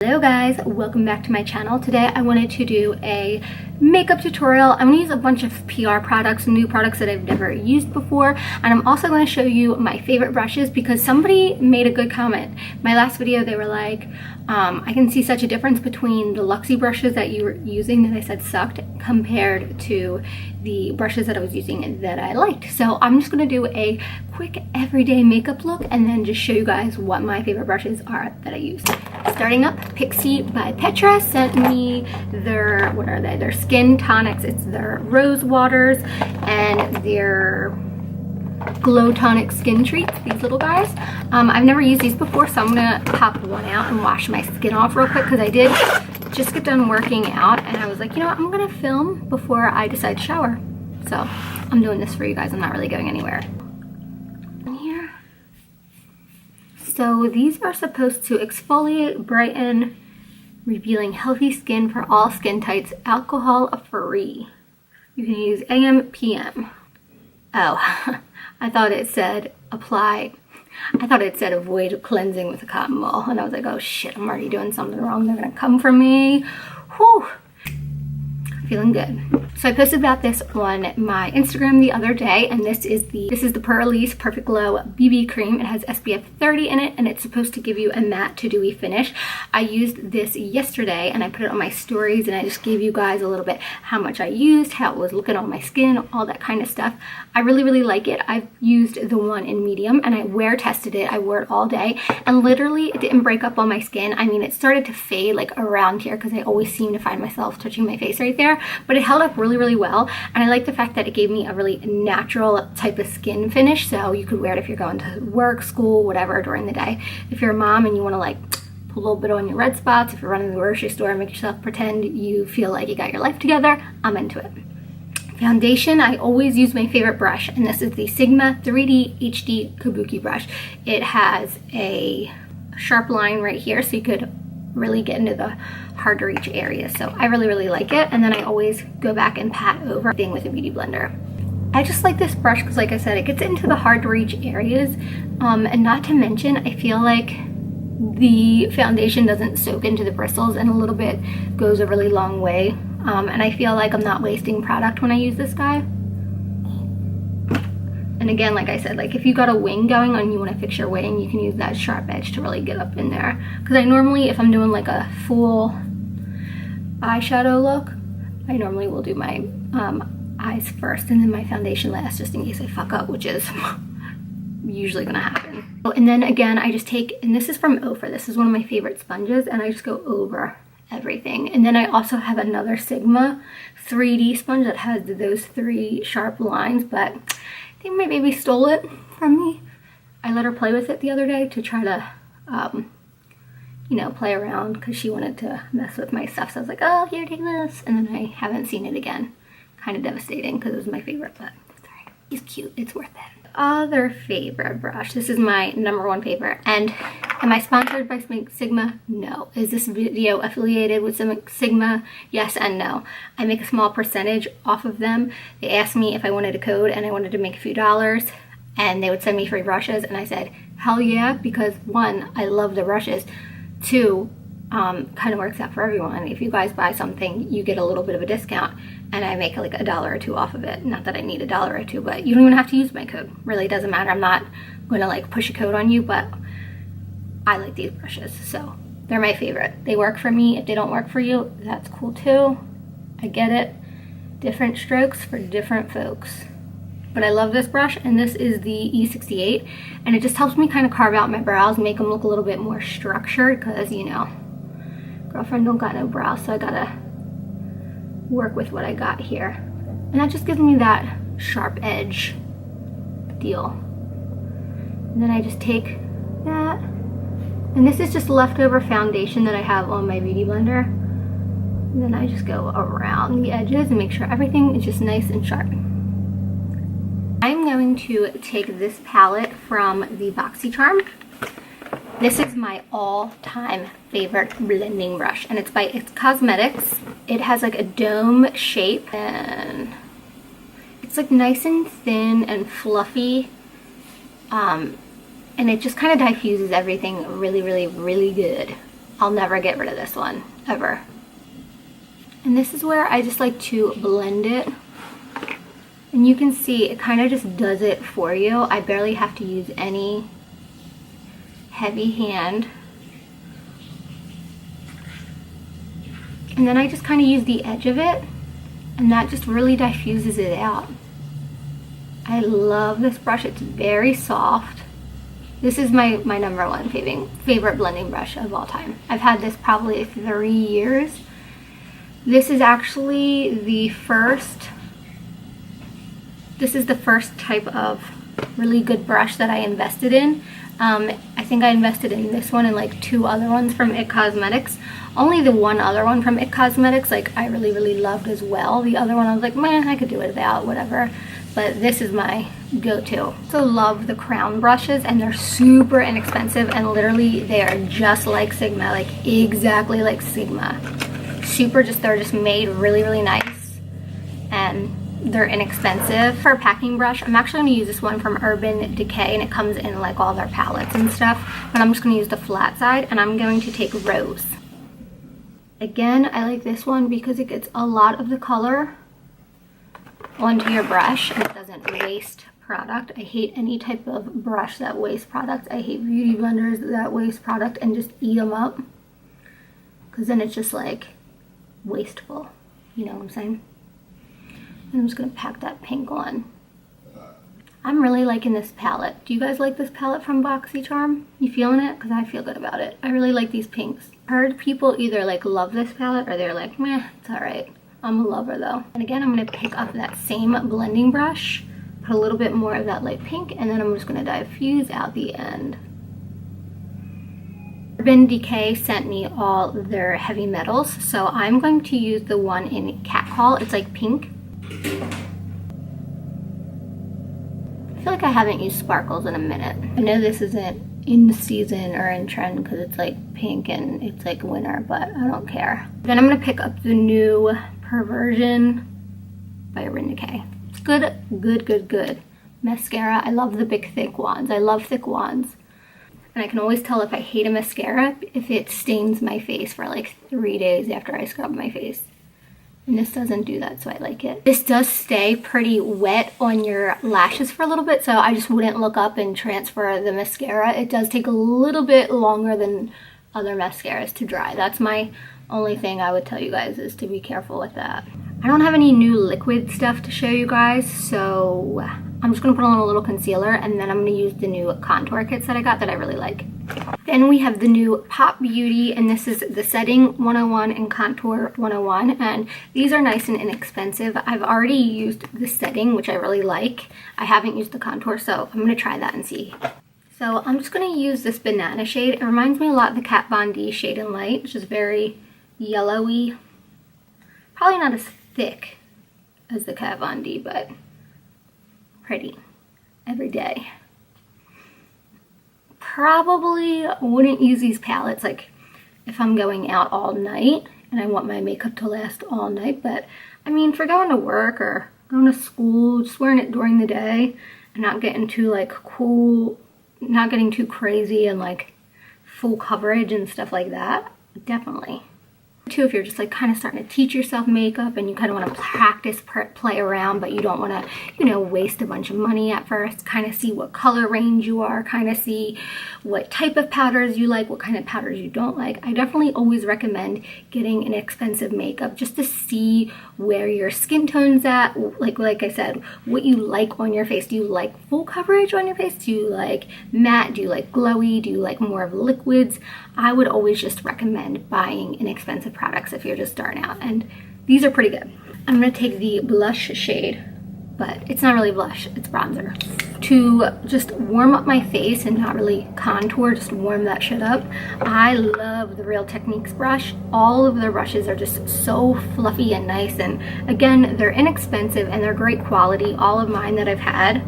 Hello guys, welcome back to my channel. Today I wanted to do a makeup tutorial. I'm going to use a bunch of PR products, new products that I've never used before, and I'm also going to show you my favorite brushes because somebody made a good comment. My last video they were like, I can see such a difference between the Luxie brushes that you were using that I said sucked compared to the brushes that I was using that I liked. So I'm just going to do a quick everyday makeup look and then just show you guys what my favorite brushes are that I use. Starting up, Pixi by Petra sent me their, what are they? Their skin tonics. It's their rose waters and their glow tonic skin treats, these little guys. I've never used these before, so I'm gonna pop one out and wash my skin off real quick because I did just get done working out and I was like, you know what, I'm gonna film before I decide to shower. So I'm doing this for you guys. I'm not really going anywhere. Here. So these are supposed to exfoliate, brighten, revealing healthy skin for all skin types, alcohol free. You can use AM, PM. Oh, I thought it said apply. I thought it said avoid cleansing with a cotton ball. And I was like, oh shit, I'm already doing something wrong. They're gonna come for me. Whew. Feeling good. So I posted about this on my Instagram the other day, and this is the Purlisse Perfect Glow BB cream. It has SPF 30 in it and it's supposed to give you a matte to dewy finish. I used this yesterday and I put it on my stories and I just gave you guys a little bit how much I used, how it was looking on my skin, all that kind of stuff. I really like it. I've used the one in medium and I wear tested it. I wore it all day and literally it didn't break up on my skin. I mean, it started to fade like around here because I always seem to find myself touching my face right there, but it held up really well. And I like the fact that it gave me a really natural type of skin finish, so you could wear it if you're going to work, school, whatever during the day. If you're a mom and you want to like put a little bit on your red spots, if you're running to the grocery store, make yourself pretend you feel like you got your life together, I'm into it. Foundation, I always use my favorite brush, and this is the Sigma 3D HD Kabuki brush. It has a sharp line right here, so you could really get into the hard to reach areas. So I really like it, and then I always go back and pat over everything with a beauty blender. I just like this brush because, like I said, it gets into the hard to reach areas, and not to mention I feel like the foundation doesn't soak into the bristles, and a little bit goes a really long way, and I feel like I'm not wasting product when I use this guy. And again, like I said, like if you got a wing going and you want to fix your wing, you can use that sharp edge to really get up in there. Because I normally, if I'm doing like a full eyeshadow look, I normally will do my eyes first and then my foundation last, just in case I fuck up, which is usually gonna happen. Oh, and then again, I just take, and this is from Ofra, this is one of my favorite sponges, and I just go over everything. And then I also have another Sigma 3D sponge that has those 3 sharp lines, but I think my baby stole it from me. I let her play with it the other day to try to, you know, play around because she wanted to mess with my stuff. So I was like, oh, here, take this. And then I haven't seen it again. Kind of devastating because it was my favorite, but sorry. He's cute. It's worth it. Other favorite brush. This is my #1 favorite. And am I sponsored by Sigma? No. Is this video affiliated with Sigma? Yes and no. I make a small percentage off of them. They asked me if I wanted a code and I wanted to make a few dollars and they would send me free brushes, and I said, hell yeah, because 1, I love the brushes. 2, kind of works out for everyone. If you guys buy something, you get a little bit of a discount, and I make like $1 or $2 off of it. Not that I need $1 or $2, but you don't even have to use my code. Really doesn't matter. I'm not going to like push a code on you, but I like these brushes, so they're my favorite. They work for me. If they don't work for you, that's cool too. I get it. Different strokes for different folks. But I love this brush, and this is the E68, and it just helps me kind of carve out my brows, make them look a little bit more structured, because, you know, girlfriend don't got no brows, so I gotta work with what I got here. And that just gives me that sharp edge deal. And then I just take that, and this is just leftover foundation that I have on my beauty blender. And then I just go around the edges and make sure everything is just nice and sharp. I'm going to take this palette from the BoxyCharm. This is my all-time favorite blending brush, and it's by It's Cosmetics. It has like a dome shape, and it's like nice and thin and fluffy, and it just kind of diffuses everything really good. I'll never get rid of this one, ever. And this is where I just like to blend it. And you can see it kind of just does it for you. I barely have to use any heavy hand. And then I just kind of use the edge of it, and that just really diffuses it out. I love this brush. It's very soft. This is my number one favorite blending brush of all time. I've had this probably 3 years. This is actually the first type of really good brush that I invested in. I think I invested in this one and like 2 other ones from IT Cosmetics. Only the one other one from IT Cosmetics, like, I really loved as well. The other one I was like, man, I could do it without, whatever. But this is my go-to. Also love the crown brushes, and they're super inexpensive, and literally they are just like Sigma, like exactly like Sigma. They're just made really nice, and they're inexpensive. For a packing brush, I'm actually going to use this one from Urban Decay, and it comes in like all their palettes and stuff, but I'm just going to use the flat side, and I'm going to take Rose. Again, I like this one because it gets a lot of the color onto your brush and it doesn't waste product. I hate any type of brush that wastes product. I hate beauty blenders that waste product and just eat them up, because then it's just like wasteful, you know what I'm saying? And I'm just gonna pack that pink on. I'm really liking this palette. Do you guys like this palette from BoxyCharm? You feeling it? Because I feel good about it. I really like these pinks. Heard people either like love this palette or they're like, meh, it's alright. I'm a lover though. And again, I'm gonna pick up that same blending brush, put a little bit more of that light pink, and then I'm just gonna diffuse out the end. Urban Decay sent me all their heavy metals, so I'm going to use the one in Catcall. It's like pink. I feel like I haven't used sparkles in a minute. I know this isn't in season or in trend because it's like pink and it's like winter, but I don't care. Then I'm gonna pick up the new Perversion by Urban Decay. It's good mascara. I love the big thick wands. I love thick wands. And I can always tell if I hate a mascara if it stains my face for like 3 days after I scrub my face. And this doesn't do that, so I like it. This does stay pretty wet on your lashes for a little bit, so I just wouldn't look up and transfer the mascara. It does take a little bit longer than other mascaras to dry. That's my only thing I would tell you guys, is to be careful with that. I don't have any new liquid stuff to show you guys, so I'm just gonna put on a little concealer, and then I'm gonna use the new contour kits that I got that I really like. Then we have the new Pop Beauty, and this is the Setting 101 and Contour 101, and these are nice and inexpensive. I've already used the setting, which I really like. I haven't used the contour, so I'm gonna try that and see. So I'm just gonna use this banana shade. It reminds me a lot of the Kat Von D Shade and Light, which is very yellowy. Probably not as thick as the Kat Von D, but pretty every day. Probably wouldn't use these palettes like if I'm going out all night and I want my makeup to last all night, but I mean, for going to work or going to school, just wearing it during the day and not getting too like cool, not getting too crazy and like full coverage and stuff like that, definitely. Too, if you're just like kind of starting to teach yourself makeup and you kind of want to practice, play around, but you don't want to, you know, waste a bunch of money at first, kind of see what color range you are, kind of see what type of powders you like, what kind of powders you don't like. I definitely always recommend getting an expensive makeup just to see where your skin tone's at, like I said, what you like on your face. Do you like full coverage on your face? Do you like matte? Do you like glowy? Do you like more of liquids? I would always just recommend buying inexpensive products if you're just starting out, and these are pretty good. I'm gonna take the blush shade, but it's not really blush, it's bronzer, to just warm up my face and not really contour, just warm that shit up. I love the Real Techniques brush. All of their brushes are just so fluffy and nice, and again, they're inexpensive and they're great quality. All of mine that I've had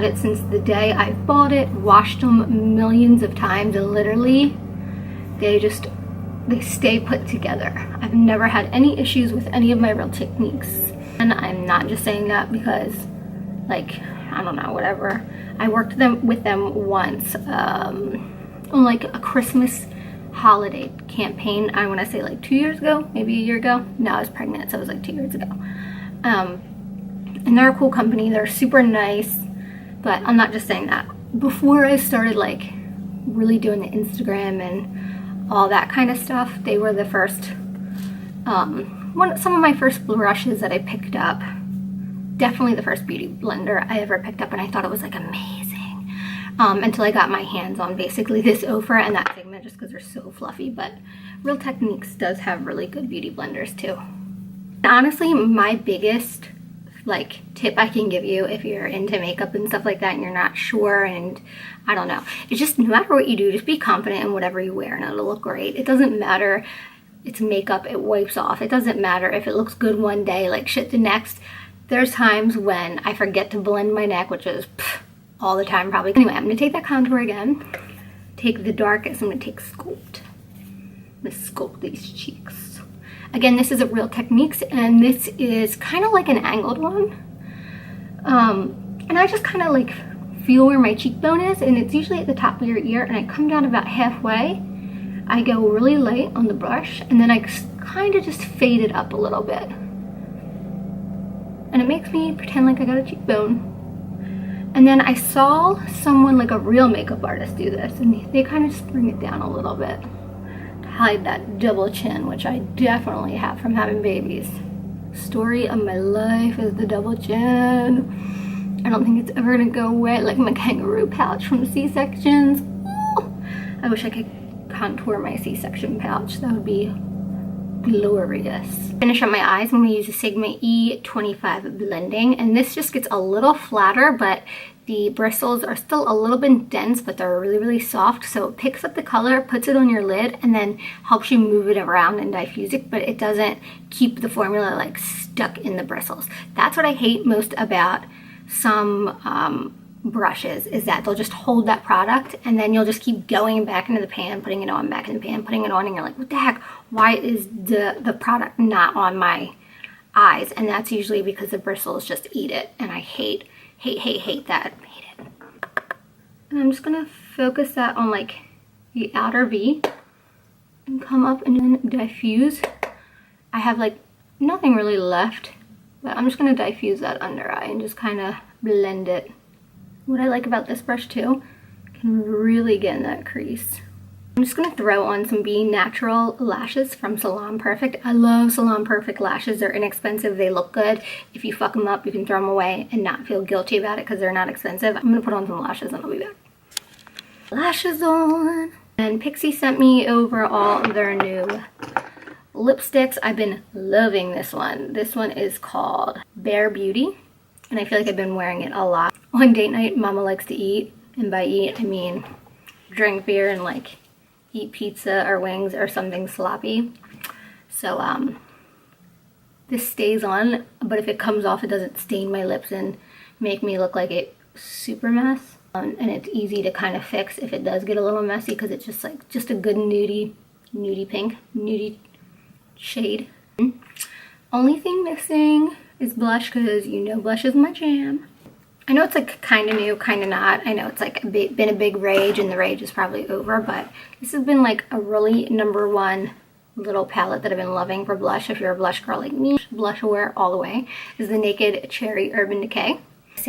it since the day I've bought it, washed them millions of times, and literally they stay put together. I've never had any issues with any of my Real Techniques. And I'm not just saying that because, like, I don't know, whatever. I worked with them once on like a Christmas holiday campaign. I want to say like 2 years ago, maybe a year ago. No, I was pregnant, so it was like 2 years ago. And they're a cool company. They're super nice, but I'm not just saying that. Before I started like really doing the Instagram and all that kind of stuff, they were the first, some of my first brushes that I picked up. Definitely the first beauty blender I ever picked up, and I thought it was like amazing. Until I got my hands on basically this Ofra and that Sigma, just because they're so fluffy. But Real Techniques does have really good beauty blenders too. And honestly, my biggest like tip I can give you if you're into makeup and stuff like that and you're not sure, and I don't know, it's just no matter what you do, just be confident in whatever you wear and it'll look great. It doesn't matter, it's makeup, it wipes off. It doesn't matter if it looks good one day like shit the next. There's times when I forget to blend my neck, which is all the time probably. Anyway, I'm gonna take that contour again, take the darkest, I'm gonna take Sculpt. I'm gonna sculpt these cheeks. Again, this is a Real Techniques, and this is kind of like an angled one. And I just kind of like feel where my cheekbone is, and it's usually at the top of your ear, and I come down about halfway. I go really light on the brush, and then I kind of just fade it up a little bit. And it makes me pretend like I got a cheekbone. And then I saw someone, like a real makeup artist, do this, and they kind of just bring it down a little bit to hide that double chin, which I definitely have from having babies. Story of my life is the double chin. I don't think it's ever gonna go away, like my kangaroo pouch from C-sections. I wish I could contour my C-section pouch. That would be glorious. Finish up my eyes, I'm going to use a Sigma E25 blending, and this just gets a little flatter, but the bristles are still a little bit dense, but they're really soft, so it picks up the color, puts it on your lid, and then helps you move it around and diffuse it, but it doesn't keep the formula like stuck in the bristles. That's what I hate most about some brushes, is that they'll just hold that product and then you'll just keep going back into the pan, putting it on, back in the pan, putting it on, and you're like, what the heck, why is the product not on my eyes? And that's usually because the bristles just eat it, and I hate that. Hate it. And I'm just gonna focus that on like the outer V and come up and then diffuse. I have like nothing really left, but I'm just gonna diffuse that under eye and just kind of blend it. What I like about this brush too, can really get in that crease. I'm just gonna throw on some Be Natural lashes from Salon Perfect. I love Salon Perfect lashes. They're inexpensive, they look good. If you fuck them up, you can throw them away and not feel guilty about it because they're not expensive. I'm gonna put on some lashes and I'll be back. Lashes on. And Pixi sent me over all of their new lipsticks. I've been loving this one. This one is called Bare Beauty, and I feel like I've been wearing it a lot. On date night, Mama likes to eat, and by eat, I mean drink beer and like eat pizza or wings or something sloppy. So this stays on, but if it comes off, it doesn't stain my lips and make me look like a super mess. And it's easy to kind of fix if it does get a little messy, because it's just like just a good nudie pink, nudie shade. Only thing missing is blush, because you know blush is my jam. I know it's like kind of new, kind of not. I know it's like been a big rage, and the rage is probably over, but this has been like a really #1 little palette that I've been loving for blush. If you're a blush girl like me, blush wear all the way, is the Naked Cherry Urban Decay. It's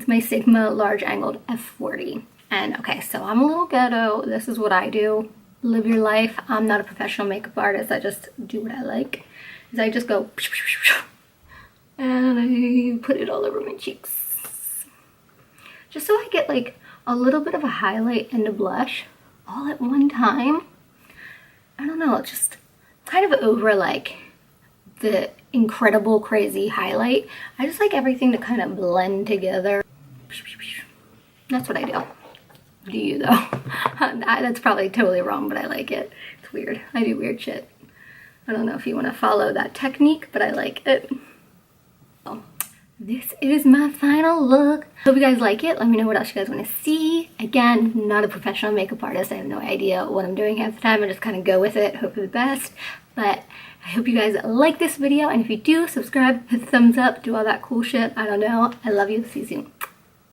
my Sigma Large Angled F40. And okay, so I'm a little ghetto. This is what I do. Live your life. I'm not a professional makeup artist. I just do what I like. Is I just go and I put it all over my cheeks, just so I get like a little bit of a highlight and a blush all at one time. I don't know, it's just kind of over like the incredible crazy highlight. I just like everything to kind of blend together. That's what I do. Do you though? That's probably totally wrong, but I like it. It's weird. I do weird shit. I don't know if you want to follow that technique, but I like it. This is my final look. Hope you guys like it. Let me know what else you guys want to see. Again, not a professional makeup artist. I have no idea what I'm doing half the time. I just kind of go with it, hope for the best. But I hope you guys like this video, and if you do, subscribe, hit the thumbs up, do all that cool shit. I don't know. I love you. See you soon.